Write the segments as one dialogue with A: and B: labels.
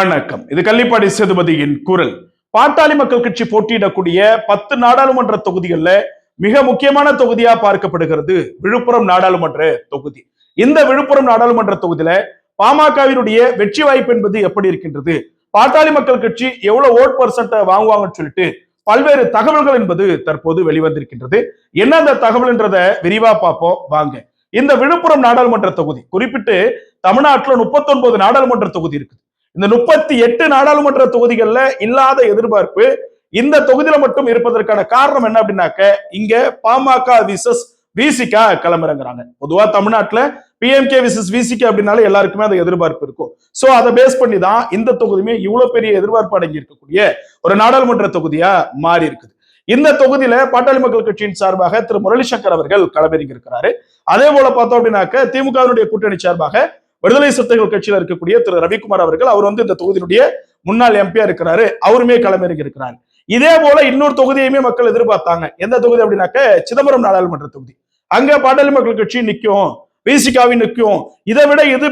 A: வணக்கம். இது கள்ளிப்பாடி சேதுபதியின் குரல். பாட்டாளி மக்கள் கட்சி போட்டியிடக்கூடிய 10 நாடாளுமன்ற தொகுதிகள்ல மிக முக்கியமான தொகுதியா பார்க்கப்படுகிறது விழுப்புரம் நாடாளுமன்ற தொகுதி. இந்த விழுப்புரம் நாடாளுமன்ற தொகுதியில பாமகவினுடைய வெற்றி வாய்ப்பு என்பது எப்படி இருக்கின்றது, பாட்டாளி மக்கள் கட்சி எவ்வளவு ஓட் பர்சன்ட் வாங்குவாங்கன்னு சொல்லிட்டு பல்வேறு தகவல்கள் என்பது தற்போது வெளிவந்திருக்கின்றது. என்ன அந்த தகவல்ன்றத விரிவா பார்ப்போம் வாங்க. இந்த விழுப்புரம் நாடாளுமன்ற தொகுதி குறிப்பிட்டு தமிழ்நாட்டில் 39 நாடாளுமன்ற தொகுதி இருக்குது. இந்த 38 நாடாளுமன்ற தொகுதிகள்ல இல்லாத எதிர்பார்ப்பு இந்த தொகுதியில மட்டும் இருப்பதற்கான காரணம் என்ன அப்படின்னாக்க, இங்க பாமக விசஸ் விசிக களமிறங்குறாங்க. பொதுவா தமிழ்நாட்டுல பிஎம்கே விசஸ் விசிக அப்படின்னாலே எல்லாருக்குமே அந்த எதிர்பார்ப்பு இருக்கும். சோ அதை பேஸ் பண்ணி தான் இந்த தொகுதியுமே இவ்வளவு பெரிய எதிர்பார்ப்பு அடங்கி இருக்கக்கூடிய ஒரு நாடாளுமன்ற தொகுதியா மாறி இருக்குது. இந்த தொகுதியில பாட்டாளி மக்கள் கட்சியின் சார்பாக திரு முரளி சங்கர் அவர்கள் களமிறங்கி இருக்கிறாரு. அதே போல பார்த்தோம் அப்படின்னாக்க திமுகவினுடைய கூட்டணி சார்பாக விடுதலை சிறுத்தைகள் கட்சியில இருக்கக்கூடிய திரு ரவிக்குமார் அவர்கள், அவர் இந்த தொகுதியினுடைய முன்னாள் எம்பியா இருக்கிறாரு, அவருமே களமிறங்கி இருக்கிறார். இதே போல இன்னொரு தொகுதியுமே மக்கள் எதிர்பார்த்தாங்க. எந்த தொகுதி அப்படின்னாக்க சிதம்பரம் நாடாளுமன்ற தொகுதி. அங்க பாட்டாளி மக்கள் கட்சி நிற்கும், விசிகாவின் நிற்கும், இதை விட இது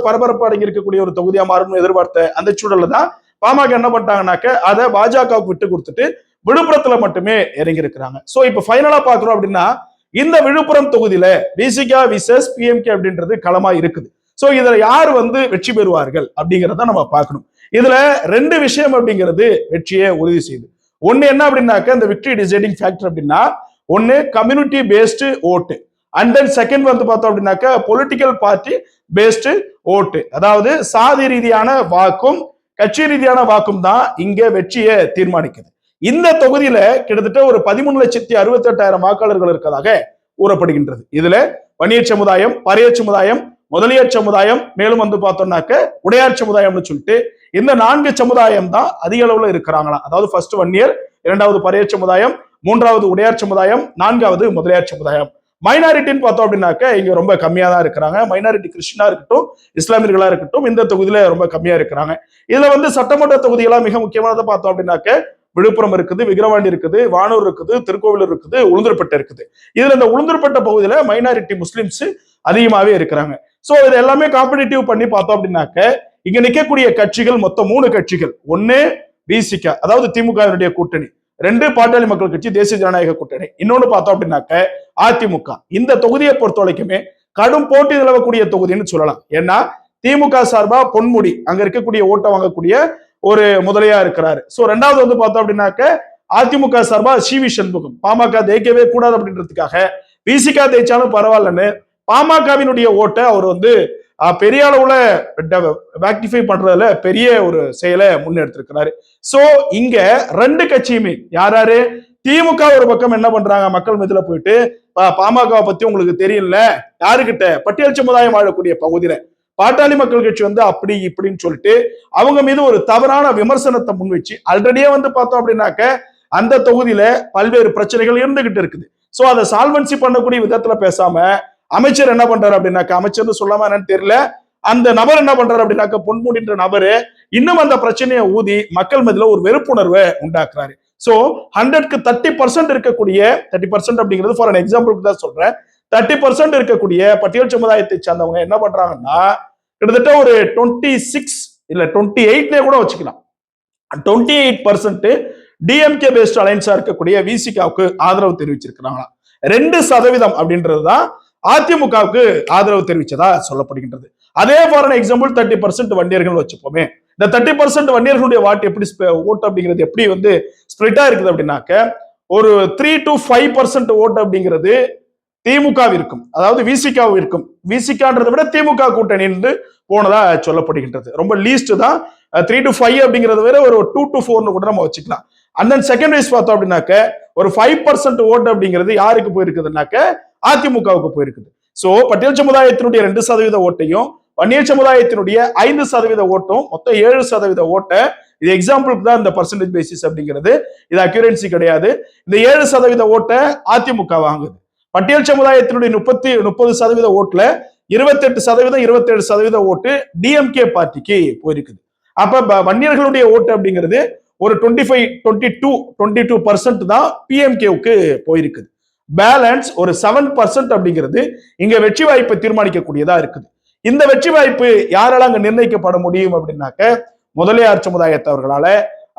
A: பரபரப்பு அடங்கி இருக்கக்கூடிய ஒரு தொகுதியா மாறும் எதிர்பார்த்த அந்த சூழல்ல தான் பாமக என்ன பண்ணிட்டாங்கன்னாக்க அதை பாஜகவுக்கு விட்டு கொடுத்துட்டு விழுப்புரத்துல மட்டுமே இறங்கி இருக்கிறாங்க. சோ இப்ப ஃபைனலா பாக்குறோம் அப்படின்னா இந்த விழுப்புரம் தொகுதியில விசிகா விசஸ் பிஎம்கே அப்படின்றது களமா இருக்குது. சோ இதுல யார் வெற்றி பெறுவார்கள் அப்படிங்கிறத நம்ம பார்க்கணும். இதுல ரெண்டு விஷயம் அப்படிங்கிறது வெற்றியை உறுதி செய்யுது. ஒண்ணு என்ன அப்படின்னாக்க, இந்த விக்டரி டிசைடிங் ஃபேக்டர் அப்படின்னா ஒன்னு கம்யூனிட்டி பேஸ்டு ஓட்டு, அண்ட் தென் செகண்ட் பார்த்தோம் அப்படின்னாக்க பொலிட்டிக்கல் பார்ட்டி பேஸ்டு ஓட்டு. அதாவது சாதி ரீதியான வாக்கும் கட்சி ரீதியான வாக்கும் தான் இங்க வெற்றியை தீர்மானிக்குது. இந்த தொகுதியில கிட்டத்தட்ட ஒரு 13,68,000 வாக்காளர்கள் இருப்பதாக கூறப்படுகின்றது. இதுல வன்னியர் சமுதாயம், பறையர் சமுதாயம், முதலியார் சமுதாயம், மேலும் பார்த்தோம்னாக்க உடையார் சமுதாயம்னு சொல்லிட்டு இந்த 4 சமுதாயம் தான் அதிக அளவுல இருக்கிறாங்களா. அதாவது ஃபர்ஸ்ட் வன்னியர், இரண்டாவது பறையர் சமுதாயம், மூன்றாவது உடையார் சமுதாயம், நான்காவது முதலியார் சமுதாயம். மைனாரிட்டின்னு பார்த்தோம் அப்படின்னாக்க இங்க ரொம்ப கம்மியா தான் இருக்கிறாங்க. மைனாரிட்டி கிறிஸ்டினா இருக்கட்டும், இஸ்லாமியர்களா இருக்கட்டும், இந்த தொகுதியில ரொம்ப கம்மியா இருக்கிறாங்க. இதுல சட்டமன்ற தொகுதிகளா மிக முக்கியமானதை பார்த்தோம் அப்படின்னாக்க விழுப்புரம் இருக்குது, விக்கிரவாண்டி இருக்குது, வானூர் இருக்குது, திருக்கோவிலூர் இருக்குது, உளுந்தூர்பேட்டை இருக்குது. இதுல இந்த உளுந்தூர்பேட்டை பகுதியில மைனாரிட்டி முஸ்லிம்ஸ் அதிகமாவே இருக்கிறாங்க. சோ இது எல்லாமே காம்படிட்டிவ் பண்ணி பார்த்தோம் அப்படின்னாக்க இங்க நிற்கக்கூடிய கட்சிகள் மொத்தம் 3 கட்சிகள். ஒன்னு விசிக, அதாவது திமுக கூட்டணி, 2 பாட்டாளி மக்கள் கட்சி தேசிய ஜனநாயக கூட்டணி, இன்னொன்னு பார்த்தோம் அப்படின்னாக்க அதிமுக. இந்த தொகுதியை பொறுத்த வரைக்குமே கடும் போட்டி நிலவக்கூடிய தொகுதின்னு சொல்லலாம். ஏன்னா திமுக சார்பா பொன்முடி அங்க இருக்கக்கூடிய ஓட்டை வாங்கக்கூடிய ஒரு முதலையா இருக்கிறாரு. சோ ரெண்டாவது பார்த்தோம் அப்படின்னாக்க அதிமுக சார்பா சிவி சண்முகம், பாமக தேய்க்கவே கூடாது அப்படின்றதுக்காக விசிக தேய்ச்சாலும் பரவாயில்லன்னு பாமகவினுடைய ஓட்டை அவர் பெரிய அளவுல வேக்டிஃபை பண்றதுல பெரிய ஒரு செயலை முன்னெடுத்திருக்கிறாரு. சோ இங்க 2 கட்சியுமே யாரு, திமுக ஒரு பக்கம் என்ன பண்றாங்க, மக்கள் மத்தியில போயிட்டு பாமக பத்தி உங்களுக்கு தெரியல, யாருக்கிட்ட, பட்டியல் சமுதாயம் வாழக்கூடிய பகுதியில பாட்டாளி மக்கள் கட்சி அப்படி இப்படின்னு சொல்லிட்டு அவங்க மீது ஒரு தவறான விமர்சனத்தை முன் வச்சு ஆல்ரெடியே பார்த்தோம் அப்படின்னாக்க அந்த தொகுதியில பல்வேறு பிரச்சனைகள் இருந்துகிட்டு இருக்குது. சோ அதை சால்வன்சி பண்ணக்கூடிய விதத்துல பேசாம அமைச்சர் என்ன பண்றாரு அப்படின்னாக்க, அமைச்சர் சொல்லாம என்னன்னு தெரியல, அந்த நபர் என்ன பண்றாரு அப்படின்னாக்க பொன்முடின்ற நபரு இன்னும் அந்த பிரச்சனையை ஊதி மக்கள் மத்தியில ஒரு வெறுப்புணர்வை உண்டாக்குறாரு. சோ 100க்கு 30% இருக்கக்கூடிய 30% அப்படிங்கிறது ஃபார் எக்ஸாம்பிளுக்கு தான் சொல்றேன், 30% இருக்கக்கூடிய பட்டியல் சமுதாயத்தை சார்ந்தவங்க என்ன பண்றாங்கன்னா கிட்டத்தட்ட ஒரு 26 இல்ல 28 கூட வச்சுக்கலாம், 28% டிஎம்கே பேஸ்ட் அலைன்ஸா இருக்கக்கூடிய விசிகாவுக்கு ஆதரவு தெரிவிச்சிருக்கிறாங்களா. 2% அப்படின்றதுதான் அதிமுகவுக்கு ஆதரவு தெரிவிச்சதா சொல்லப்படுகின்றது. அதே ஃபார் எக்ஸாம்பிள் 30% வன்னியர்கள் வச்சுப்போமே, இந்த 30% வன்னியர்களுடைய வாட்டு எப்படி ஓட்டு அப்படிங்கிறது எப்படி ஸ்ப்ளிட்டா இருக்குது அப்படின்னாக்க ஒரு 3 to 5% ஓட்டு அப்படிங்கிறது திமுக இருக்கும், அதாவது விசிக இருக்கும். விசிகன்றதை விட திமுக கூட்டணி போனதா சொல்லப்படுகின்றது. ரொம்ப லீஸ்ட் தான் 3 to 5 அப்படிங்கிறது வேற, ஒரு 2 to 4 கூட நம்ம வச்சுக்கலாம். அண்ட் தென் செகண்ட் வைஸ் பார்த்தோம் அப்படின்னாக்க ஒரு 5% ஓட்டு அப்படிங்கிறது யாருக்கு போயிருக்குதுனாக்க அதிமுகவுக்கு போயிருக்குது. சோ பட்டியல் சமுதாயத்தினுடைய 2% ஓட்டையும் வன்னியர் சமுதாயத்தினுடைய 5% ஓட்டும் மொத்தம் 7% ஓட்டை, இது எக்ஸாம்பிளுக்கு தான் இந்த பர்சன்டேஜ் பேசிஸ் அப்படிங்கிறது, இது அக்யூரன்சி கிடையாது. இந்த 7% ஓட்டை அதிமுக வாங்குது. பட்டியல் சமுதாயத்தினுடைய 30% ஓட்டுல 28% 27% ஓட்டு டிஎம்கே பார்ட்டிக்கு போயிருக்குது. அப்ப வன்னியர்களுடைய ஓட்டு அப்படிங்கிறது ஒரு 22% தான் பிஎம்கேவுக்கு போயிருக்குது. பேலன்ஸ் ஒரு 7% அப்படிங்கிறது இங்க வெற்றி வாய்ப்பை தீர்மானிக்கக்கூடியதா இருக்குது. இந்த வெற்றி வாய்ப்பு யாரால அங்க நிர்ணயிக்கப்பட முடியும் அப்படின்னாக்க முதலியார் சமுதாயத்தவர்களால,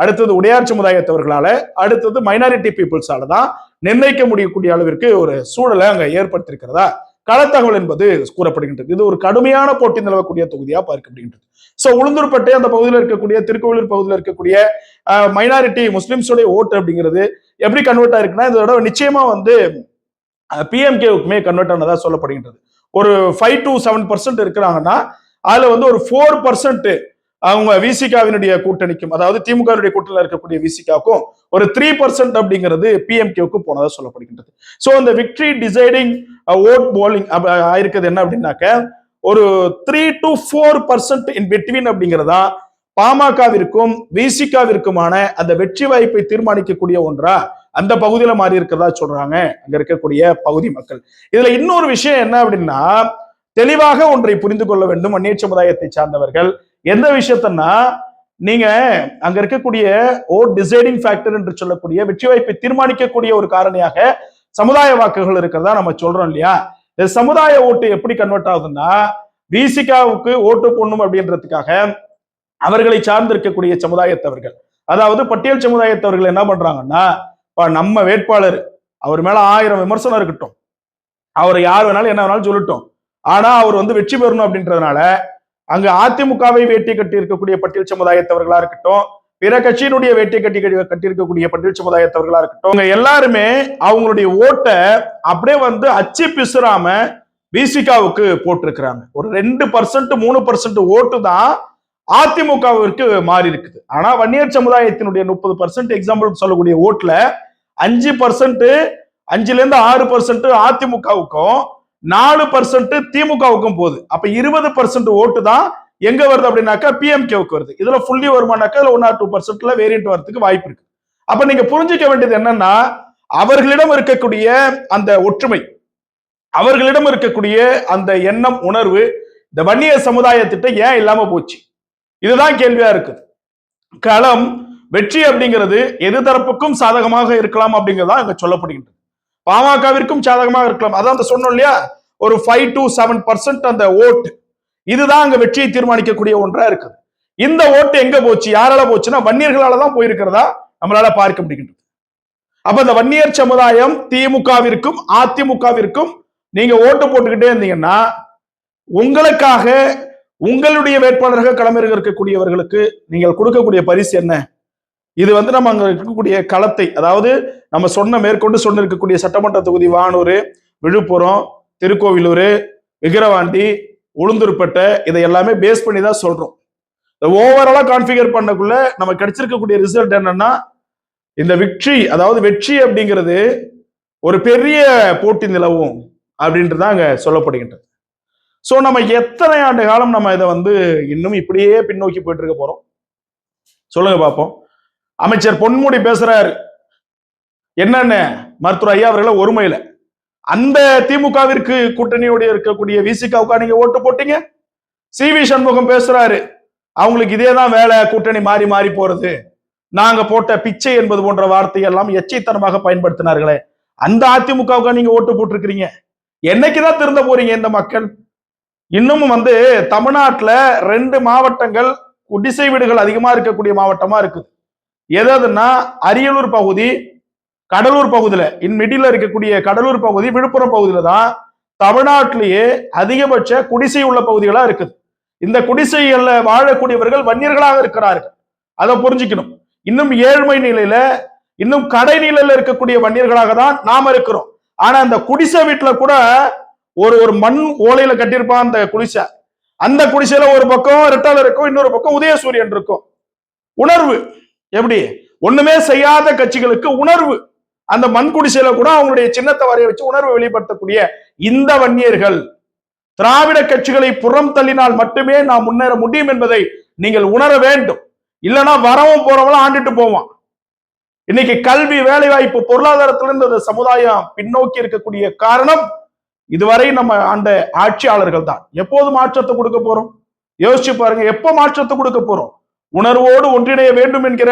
A: அடுத்தது உடையார் சமுதாயத்தவர்களால, அடுத்தது மைனாரிட்டி பீப்புள்ஸால தான் நிர்ணயிக்க முடியக்கூடிய அளவிற்கு ஒரு சூழலை அங்க ஏற்படுத்தியிருக்கிறதா களத்தகவல் என்பது கூறப்படுகின்றது. இது ஒரு கடுமையான போட்டி நிலவக்கூடிய தொகுதியா பார்க்கப்படுகின்றது. சோ உளுந்தூர்பேட்டை அந்த பகுதியில் இருக்கக்கூடிய திருக்கோவிலூர் பகுதியில் இருக்கக்கூடிய மைனாரிட்டி முஸ்லிம்ஸுடைய ஓட்டு அப்படிங்கிறது எப்படி கன்வெர்ட் ஆயிருக்குன்னா இதோட நிச்சயமா வந்து பிஎம்கேவுக்குமே கன்வெர்ட் ஆனதா சொல்லப்படுகின்றது. ஒரு 5 to 7% இருக்கிறாங்கன்னா அதுல வந்து ஒரு 4% அவங்க விசிகாவினுடைய கூட்டணிக்கும், அதாவது திமுக கூட்டணியில் இருக்கக்கூடிய விசிகாவுக்கும் ஒரு 3% அப்படிங்கிறது பிஎம்கேவுக்கும் போனதா சொல்லப்படுகின்றது. சோ அந்த விக்டரி டிசைடிங் ஓட் போலிங் ஆயிருக்கிறது என்ன அப்படின்னாக்க ஒரு 3 to 4% இன் பிட்வீன் அப்படிங்கிறதா பாமகவிற்கும் விசிகாவிற்குமான அந்த வெற்றி வாய்ப்பை தீர்மானிக்கக்கூடிய ஒன்றா அந்த பகுதியில மாறி இருக்கிறதா சொல்றாங்க அங்க இருக்கக்கூடிய பகுதி மக்கள். இதுல இன்னொரு விஷயம் என்ன அப்படின்னா, தெளிவாக ஒன்றை புரிந்து கொள்ள வேண்டும் வன்னியர் சமுதாயத்தை சார்ந்தவர்கள். எந்த விஷயத்தன்னா, நீங்க அங்க இருக்கக்கூடிய ஓட் டிசைடிங் ஃபேக்டர் என்று சொல்லக்கூடிய வெற்றி வாய்ப்பை தீர்மானிக்கக்கூடிய ஒரு காரணியாக சமுதாய வாக்குகள் இருக்கிறதா நம்ம சொல்றோம் இல்லையா? இந்த சமுதாய ஓட்டு எப்படி கன்வெர்ட் ஆகுதுன்னா, விசிகாவுக்கு ஓட்டு போடணும் அப்படின்றதுக்காக அவர்களை சார்ந்து இருக்கக்கூடிய சமுதாயத்தவர்கள், அதாவது பட்டியல் சமுதாயத்தவர்கள் என்ன பண்றாங்கன்னா, நம்ம வேட்பாளர் அவர் மேல 1000 விமர்சனம் இருக்கட்டும், அவர் யார் வேணாலும் என்ன வேணாலும் சொல்லட்டும், ஆனா அவர் வந்து வெற்றி பெறணும் அப்படின்றதுனால அங்க அதிமுகவை வேட்டி கட்டி இருக்கக்கூடிய பட்டியல் சமுதாயத்தவர்களா இருக்கட்டும், பிற கட்சியினுடைய வேட்டி கட்டி இருக்கக்கூடிய பட்டியல் சமுதாயத்தவர்களா இருக்கட்டும், எல்லாருமே அவங்களுடைய ஓட்டை அப்படியே வந்து அச்சு பிசுறாம விசிகாவுக்கு போட்டிருக்கிறாங்க. ஒரு 2% 3% ஓட்டு தான் அதிமுகவிற்கு மாறி இருக்குது. ஆனா வன்னியர் சமுதாயத்தினுடைய 30% எக்ஸாம்பிள் சொல்லக்கூடிய ஓட்டுல 5%, 5-6% அதிமுகவுக்கும் 4% திமுகவுக்கும் போகுது. அப்ப 20% ஓட்டு தான் எங்க வருது அப்படின்னாக்கா பிஎம்கேவுக்கு வருது. இதுல ஃபுல்லி வருமானாக்கா 1 or 2% வேரியன்ட் வரதுக்கு வாய்ப்பு இருக்கு. அப்ப நீங்க புரிஞ்சுக்க வேண்டியது என்னன்னா, அவர்களிடம் இருக்கக்கூடிய அந்த ஒற்றுமை, அவர்களிடம் இருக்கக்கூடிய அந்த எண்ணம், உணர்வு இந்த வன்னியர் சமுதாயத்திட்ட ஏன் இல்லாம போச்சு? இதுதான் கேள்வியா இருக்குது. களம் வெற்றி அப்படிங்கிறது எது தரப்புக்கும் சாதகமாக இருக்கலாம் அப்படிங்கிறதா இங்க சொல்லப்படுகின்றது. பாமகவிற்கும் சாதகமாக இருக்கலாம். அதான் சொன்னோம் இல்லையா, ஒரு 5 to 7% அந்த ஓட்டு, இதுதான் அங்க வெற்றியை தீர்மானிக்கக்கூடிய ஒன்றா இருக்குது. இந்த ஓட்டு எங்க போச்சு, யாரால போச்சுன்னா வன்னியர்களால தான் போயிருக்கிறதா நம்மளால பார்க்க முடிகின்றது. அப்ப இந்த வன்னியர் சமுதாயம் திமுகவிற்கும் அதிமுகவிற்கும் நீங்க ஓட்டு போட்டுக்கிட்டே இருந்தீங்கன்னா, உங்களுக்காக உங்களுடைய வேட்பாளர்கள் களமிறங்க இருக்கக்கூடியவர்களுக்கு நீங்கள் கொடுக்கக்கூடிய பரிசு என்ன? இது வந்து நம்ம அங்க இருக்கக்கூடிய களத்தை, அதாவது நம்ம மேற்கொண்டு சொன்ன இருக்கக்கூடிய சட்டமன்ற தொகுதி வானூர், விழுப்புரம், திருக்கோவிலூர், விக்கிரவாண்டி, உளுந்தூர்பேட்டை, இதை எல்லாமே பேஸ் பண்ணி தான் சொல்றோம். ஓவராலா கான்ஃபிகர் பண்ணக்குள்ள நம்ம கிடைச்சிருக்கக்கூடிய ரிசல்ட் என்னன்னா, இந்த விக்டரி, அதாவது வெற்றி அப்படிங்கிறது ஒரு பெரிய போட்டி நிலவும் அப்படின்றதான் அங்க சொல்லப்படுகின்றது. சோ நம்ம எத்தனை ஆண்டு காலம் நம்ம இதை வந்து இன்னும் இப்படியே பின்னோக்கி போயிட்டு இருக்க போறோம்? சொல்லுங்க பார்ப்போம். அமைச்சர் பொன்முடி பேசுறாரு என்னன்னு, மருத்துவர் ஐயா அவர்களை ஒருமையில அந்த திமுகவிற்கு கூட்டணியோட இருக்கக்கூடிய விசிகாவுக்கா நீங்க ஓட்டு போட்டீங்க? சி.வி. சண்முகம் பேசுறாரு, அவங்களுக்கு இதேதான் வேலை, கூட்டணி மாறி மாறி போறது, நாங்க போட்ட பிச்சை என்பது போன்ற வார்த்தையெல்லாம் எச்சைத்தனமாக பயன்படுத்தினார்களே, அந்த அதிமுகவுக்கா நீங்க ஓட்டு போட்டிருக்கிறீங்க? என்னைக்குதான் திருந்த போறீங்க இந்த மக்கள்? இன்னமும் வந்து தமிழ்நாட்டுல 2 மாவட்டங்கள் குடிசை வீடுகள் அதிகமா இருக்கக்கூடிய மாவட்டமா இருக்குது. எதுன்னா அரியலூர் பகுதி, கடலூர் பகுதியில, மிடில் இருக்கக்கூடிய கடலூர் பகுதி, விழுப்புரம் பகுதியில தான் தமிழ்நாட்டிலேயே அதிகபட்ச குடிசை உள்ள பகுதிகளா இருக்குது. இந்த குடிசைகள்ல வாழக்கூடியவர்கள் வன்னியர்களாக இருக்கிறார்கள், அதை புரிஞ்சுக்கணும். இன்னும் ஏழ்மை நிலையில, இன்னும் கடை நிலையில இருக்கக்கூடிய வன்னியர்களாக தான் நாம இருக்கிறோம். ஆனா அந்த குடிசை வீட்டுல கூட ஒரு மண் ஓலையில கட்டியிருப்பான் அந்த குடிசை. அந்த குடிசையில ஒரு பக்கம் ரெட்டால இருக்கும், இன்னொரு பக்கம் உதயசூரியன் இருக்கும். உணர்வு எப்படி? ஒண்ணுமே செய்யாத கட்சிகளுக்கு உணர்வு. அந்த மண் குடிசையில கூட அவங்களுடைய சின்னத்தை வரைய வச்சு உணர்வு வெளிப்படுத்தக்கூடிய இந்த வன்னியர்கள் திராவிட கட்சிகளை புறம் தள்ளினால் மட்டுமே நாம் முன்னேற முடியும் என்பதை நீங்கள் உணர வேண்டும். இல்லைன்னா வரவும் போறவங்களும் ஆண்டுட்டு போவான். இன்னைக்கு கல்வி, வேலை வாய்ப்பு, பொருளாதாரத்திலிருந்து இந்த சமுதாயம் பின்னோக்கி இருக்கக்கூடிய காரணம் இதுவரை நம்ம ஆண்ட ஆட்சியாளர்கள் தான். எப்போது மாற்றத்தை கொடுக்க போறோம்? யோசிச்சு பாருங்க, எப்ப மாற்றத்தை கொடுக்க போறோம்? உணர்வோடு ஒன்றிணைய வேண்டும் என்கிற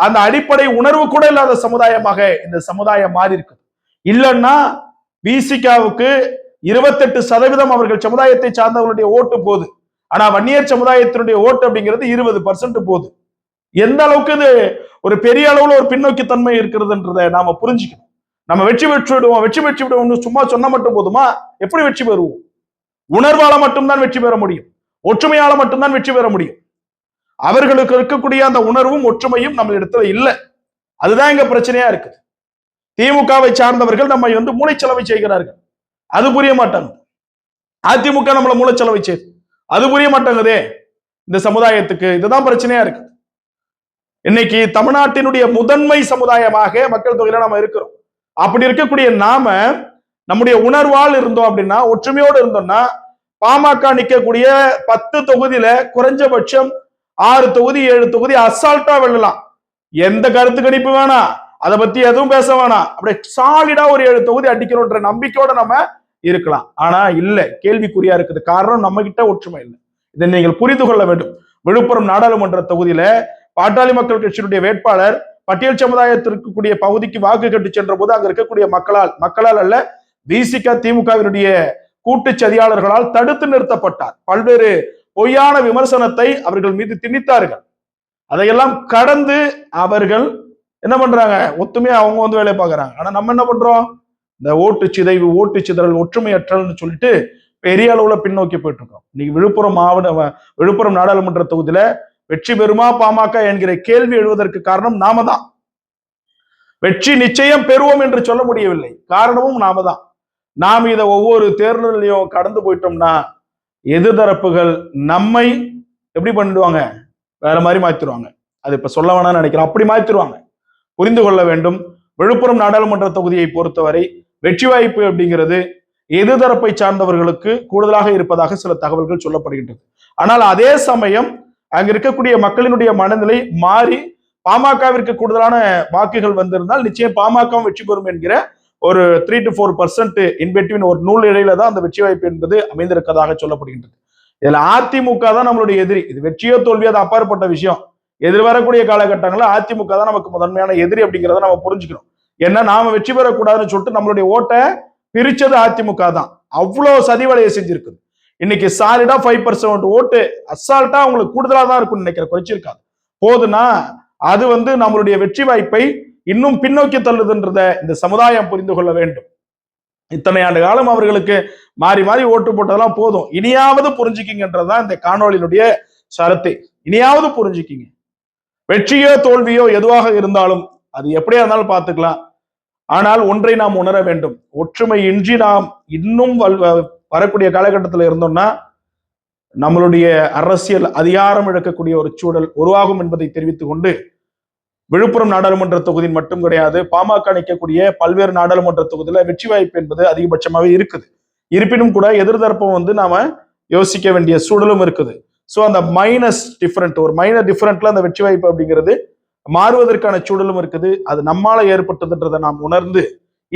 A: அந்த அடிப்படை உணர்வு கூட இல்லாத சமுதாயமாக இந்த சமுதாயம் மாறி இருக்கு. இல்லைன்னா விசிகாவுக்கு 28% அவர்கள் சமுதாயத்தை சார்ந்தவர்களுடைய ஓட்டு போகுது. ஆனா வன்னியர் சமுதாயத்தினுடைய ஓட்டு அப்படிங்கிறது 20% போகுது. எந்த அளவுக்கு இது ஒரு பெரிய அளவுல ஒரு பின்னோக்கி தன்மை இருக்கிறதுன்றதை நாம புரிஞ்சுக்கணும். நம்ம வெற்றி பெற்று விடுவோம் சும்மா சொன்னா மட்டும் போதுமா? எப்படி வெற்றி பெறுவோம்? உணர்வால மட்டும்தான் வெற்றி பெற முடியும். ஒற்றுமையால மட்டும்தான் வெற்றி பெற முடியும். அவர்களுக்கு இருக்கக்கூடிய அந்த உணர்வும் ஒற்றுமையும் நம்ம இடத்துல இல்ல. அதுதான் இங்க பிரச்சனையா இருக்குது. திமுகவை சார்ந்தவர்கள் நம்மை மூளைச்சலவை செய்கிறார்கள். அது புரிய மாட்டாங்க. அதிமுக நம்மள மூளைச்சலவை செய்யுது. அது புரிய மாட்டாங்கதே இந்த சமுதாயத்துக்கு. இதுதான் பிரச்சனையா இருக்கு. இன்னைக்கு தமிழ்நாட்டினுடைய முதன்மை சமுதாயமாக மக்கள் தொகையில நம்ம இருக்கிறோம். அப்படி இருக்கக்கூடிய நாம நம்முடைய உணர்வால் இருந்தோம் அப்படின்னா, ஒற்றுமையோடு இருந்தோம்னா, பாமக நிக்கக்கூடிய 10 தொகுதியில குறைஞ்சபட்சம் 6 தொகுதி 7 தொகுதி அசால்ட்டா வெல்லலாம். எந்த கருத்து கணிப்பு வேணாம், அதை பத்தி எதுவும் பேச வேணாம். அப்படியே சாலிடா ஒரு 7 தொகுதி அடிக்கணும்ன்ற நம்பிக்கையோட நம்ம இருக்கலாம். ஆனா இல்ல, கேள்விக்குறியா இருக்குது. காரணம் நம்ம கிட்ட ஒற்றுமை இல்லை. இதை நீங்கள் புரிந்து கொள்ள வேண்டும். விழுப்புரம் நாடாளுமன்ற தொகுதியில பாட்டாளி மக்கள் கட்சியினுடைய வேட்பாளர் பட்டியல் சமுதாயத்திற்கு கூடிய பகுதிக்கு வாக்கு கட்டு சென்ற போது அங்க இருக்கக்கூடிய மக்களால் அல்ல, விசிக திமுகவினுடைய கூட்டு சதியாளர்களால் தடுத்து நிறுத்தப்பட்டார். பல்வேறு பொய்யான விமர்சனத்தை அவர்கள் மீது திணித்தார்கள். அதையெல்லாம் கடந்து அவர்கள் என்ன பண்றாங்க? ஒத்துமையா அவங்க வேலை பார்க்கறாங்க. ஆனா நம்ம என்ன பண்றோம்? இந்த ஓட்டு சிதைவு, ஓட்டு சிதறல், ஒற்றுமையற்றல்னு சொல்லிட்டு பெரிய அளவுல பின்னோக்கி போயிட்டு இருக்கோம். இன்னைக்கு விழுப்புரம் நாடாளுமன்ற தொகுதியில வெற்றி பெறுமா பாமக என்கிற கேள்வி எழுவதற்கு காரணம் நாம தான். வெற்றி நிச்சயம் பெறுவோம் என்று சொல்ல முடியவில்லை. காரணமும் நாம தான். நாம் இதை ஒவ்வொரு தேர்தலையும் கடந்து போயிட்டோம்னா எதிர்தரப்புகள் நம்மை எப்படி பண்ணிடுவாங்க? வேற மாதிரி மாத்திருவாங்க. அது இப்ப சொல்ல வேணாம்னு நினைக்கிறேன். அப்படி மாத்திருவாங்க. புரிந்து கொள்ள வேண்டும். விழுப்புரம் நாடாளுமன்ற தொகுதியை பொறுத்தவரை வெற்றி வாய்ப்பு அப்படிங்கிறது எதிர்தரப்பை சார்ந்தவர்களுக்கு கூடுதலாக இருப்பதாக சில தகவல்கள் சொல்லப்படுகின்றது. ஆனால் அதே சமயம் அங்க இருக்கக்கூடிய மக்களினுடைய மனநிலை மாறி பாமகவிற்கு கூடுதலான வாக்குகள் வந்திருந்தால் நிச்சயம் பாமக வெற்றி பெறும் என்கிற ஒரு 3 to 4% இன்பிட்வீன் ஒரு நூல் இடையில தான் அந்த வெற்றி வாய்ப்பு என்பது அமைந்திருக்கதாக சொல்லப்படுகின்றது. இதுல அதிமுக தான் நம்மளுடைய எதிரி. இது வெற்றியோ தோல்வியோ அது அப்பாற்பட்ட விஷயம். எதிர்வரக்கூடிய காலகட்டங்களில் அதிமுக தான் நமக்கு முதன்மையான எதிரி அப்படிங்கிறத நம்ம புரிஞ்சுக்கணும். ஏன்னா நாம வெற்றி பெறக்கூடாதுன்னு சொல்லிட்டு நம்மளுடைய ஓட்டை பிரிச்சது அதிமுக தான். அவ்வளவு சதிவலையை செஞ்சிருக்குது. இன்னைக்கு சாலிடா 5% ஓட்டு அசால்ட்டா உங்களுக்கு கூடுதலா தான் இருக்கும்னு நினைக்கிறேன். குறைச்சிருக்காது. போதுன்னா அது நம்மளுடைய வெற்றி வாய்ப்பை இன்னும் பின்னோக்கி தள்ளுதுன்றத இந்த சமுதாயம் புரிந்து கொள்ள வேண்டும். இத்தனை ஆண்டு காலம் அவர்களுக்கு மாறி மாறி ஓட்டு போட்டதெல்லாம் போதும். இனியாவது புரிஞ்சுக்கிங்கன்றதுதான் இந்த காணொலியினுடைய சரத்தை. இனியாவது புரிஞ்சுக்கிங்க. வெற்றியோ தோல்வியோ எதுவாக இருந்தாலும் அது எப்படியா இருந்தாலும் பார்த்துக்கலாம். ஆனால் ஒன்றை நாம் உணர வேண்டும். ஒற்றுமை இன்றி நாம் இன்னும் வரக்கூடிய காலகட்டத்தில் இருந்தோம்னா நம்மளுடைய அரசியல் அதிகாரம் இழக்கக்கூடிய ஒரு சூழல் உருவாகும் என்பதை தெரிவித்துக் கொண்டு, விழுப்புரம் நாடாளுமன்ற தொகுதியில் மட்டும் கிடையாது, பாமக நிற்கக்கூடிய பல்வேறு நாடாளுமன்ற தொகுதியில வெற்றி வாய்ப்பு என்பது அதிகபட்சமாவே இருக்குது. இருப்பினும் கூட எதிர்தரப்பும் நாம யோசிக்க வேண்டிய சூழலும் இருக்குது. சோ அந்த ஒரு மைனர் டிஃபரண்ட்ல அந்த வெற்றி வாய்ப்பு அப்படிங்கிறது மாறுவதற்கான சூழலும் இருக்குது. அது நம்மால ஏற்பட்டதுன்றதை நாம் உணர்ந்து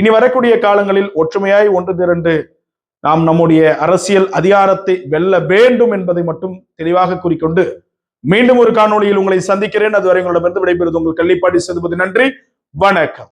A: இனி வரக்கூடிய காலங்களில் ஒற்றுமையாய் ஒன்று திரண்டு நாம் நம்முடைய அரசியல் அதிகாரத்தை வெல்ல வேண்டும் என்பதை மட்டும் தெளிவாக கூறிக்கொண்டு மீண்டும் ஒரு காணொளியில் உங்களை சந்திக்கிறேன். அதுவரை உங்களிடமிருந்து விடைபெறுவது உங்கள் கள்ளிப்பாடி சேதுபதி. நன்றி, வணக்கம்.